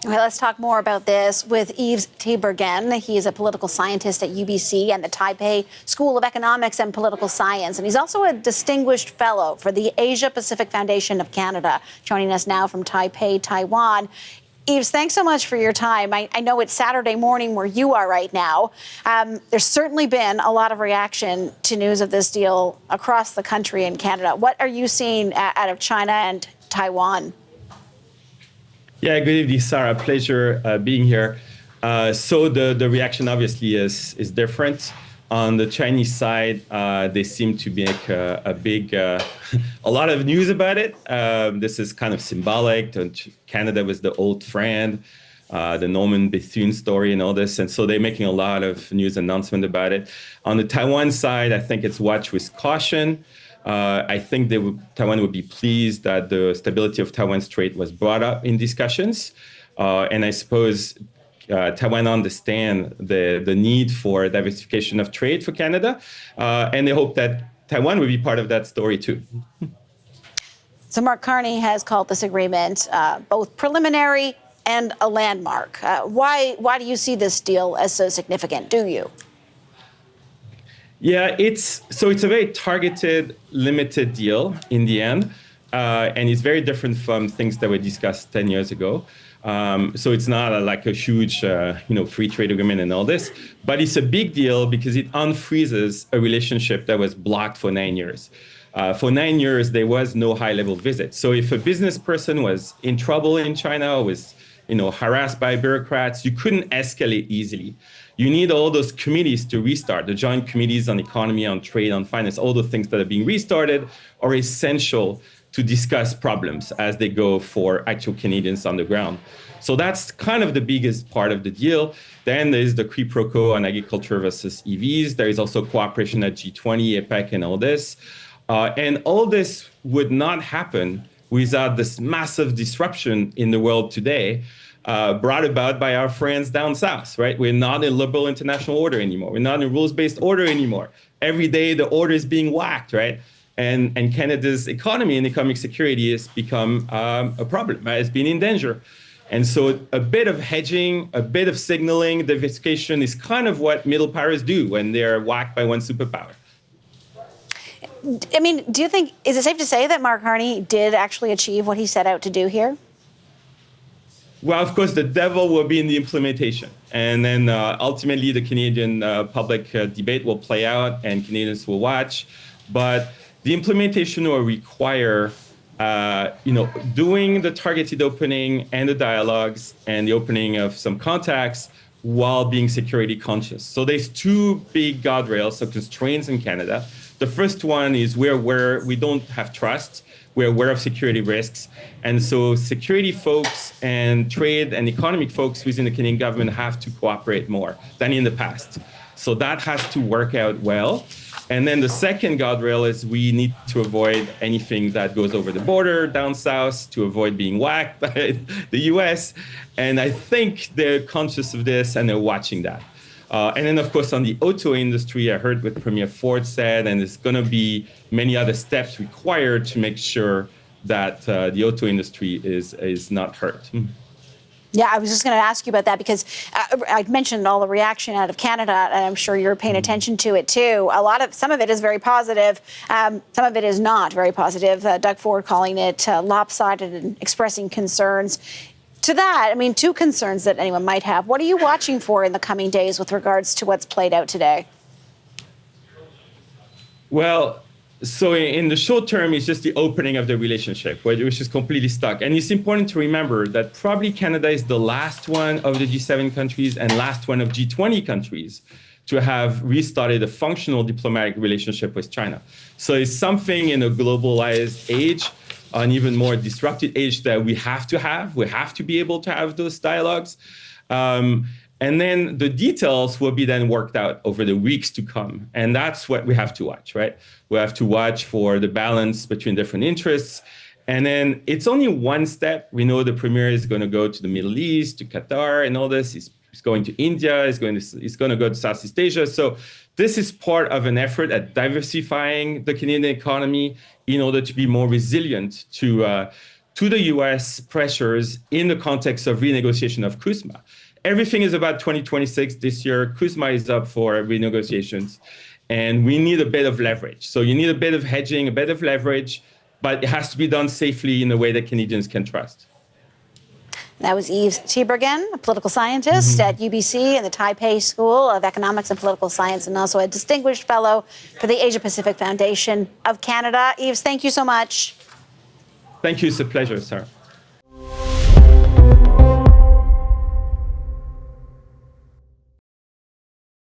Okay, let's talk more about this with Yves Tiberghien. He is a political scientist at UBC and the Taipei School of Economics and Political Science. And he's also a distinguished fellow for the Asia Pacific Foundation of Canada, joining us now from Taipei, Taiwan. Yves, thanks so much for your time. I know it's Saturday morning where you are right now. There's certainly been a lot of reaction to news of this deal across the country in Canada. What are you seeing out of China and Taiwan? Yeah, good evening, Sarah. Pleasure being here. So the reaction obviously is different. On the Chinese side, they seem to make a lot of news about it. This is kind of symbolic. Canada was the old friend, the Norman Bethune story and all this. And so they're making a lot of news announcement about it. On the Taiwan side, I think it's watch with caution. I think Taiwan would be pleased that the stability of Taiwan Strait was brought up in discussions. And I suppose Taiwan understand the need for diversification of trade for Canada. And they hope that Taiwan will be part of that story too. So Mark Carney has called this agreement both preliminary and a landmark. Why do you see this deal as so significant? Do you? Yeah, it's a very targeted, limited deal in the end, and it's very different from things that were discussed 10 years ago. So it's not like a huge, free trade agreement and all this, but it's a big deal because it unfreezes a relationship that was blocked for 9 years. For 9 years, there was no high-level visit. So if a business person was in trouble in China or was, harassed by bureaucrats, you couldn't escalate easily. You need all those committees to restart. The joint committees on economy, on trade, on finance, all the things that are being restarted are essential to discuss problems as they go for actual Canadians on the ground. So that's kind of the biggest part of the deal. Then there's the quid pro quo on agriculture versus EVs. There is also cooperation at G20, APEC, and all this. And all this would not happen without this massive disruption in the world today, brought about by our friends down south, right? We're not in liberal international order anymore. We're not in rules-based order anymore. Every day the order is being whacked, right? And Canada's economy and economic security has become a problem, right? It's been in danger. And so a bit of hedging, a bit of signaling, diversification is kind of what middle powers do when they're whacked by one superpower. I mean, is it safe to say that Mark Carney did actually achieve what he set out to do here? Well, of course, the devil will be in the implementation. And then ultimately, the Canadian public debate will play out and Canadians will watch. But the implementation will require, doing the targeted opening and the dialogues and the opening of some contacts while being security conscious. So there's two big guardrails, so constraints in Canada. The first one is where we don't have trust. We're aware of security risks. And so security folks and trade and economic folks within the Canadian government have to cooperate more than in the past. So that has to work out well. And then the second guardrail is we need to avoid anything that goes over the border down south, to avoid being whacked by the US. And I think they're conscious of this and they're watching that. And then, of course, on the auto industry, I heard what Premier Ford said, and there's going to be many other steps required to make sure that the auto industry is not hurt. Yeah, I was just going to ask you about that because I mentioned all the reaction out of Canada, and I'm sure you're paying attention to it too. Some of it is very positive, some of it is not very positive. Doug Ford calling it lopsided and expressing concerns. To that, two concerns that anyone might have. What are you watching for in the coming days with regards to what's played out today? Well, so in the short term, it's just the opening of the relationship, which is completely stuck. And it's important to remember that probably Canada is the last one of the G7 countries and last one of G20 countries to have restarted a functional diplomatic relationship with China. So it's something in a globalized age, an even more disrupted age that we have to have. We have to be able to have those dialogues. And then the details will be then worked out over the weeks to come. And that's what we have to watch, right? We have to watch for the balance between different interests. And then it's only one step. We know the premier is going to go to the Middle East, to Qatar and all this. He's going to India, he's going to go to Southeast Asia. So this is part of an effort at diversifying the Canadian economy in order to be more resilient to to the U.S. pressures in the context of renegotiation of CUSMA. Everything is about 2026 this year. CUSMA is up for renegotiations, and we need a bit of leverage. So you need a bit of hedging, a bit of leverage, but it has to be done safely in a way that Canadians can trust. That was Yves Tiberghien, a political scientist at UBC and the Taipei School of Economics and Political Science, and also a distinguished fellow for the Asia Pacific Foundation of Canada. Yves, thank you so much. Thank you. It's a pleasure, Sarah.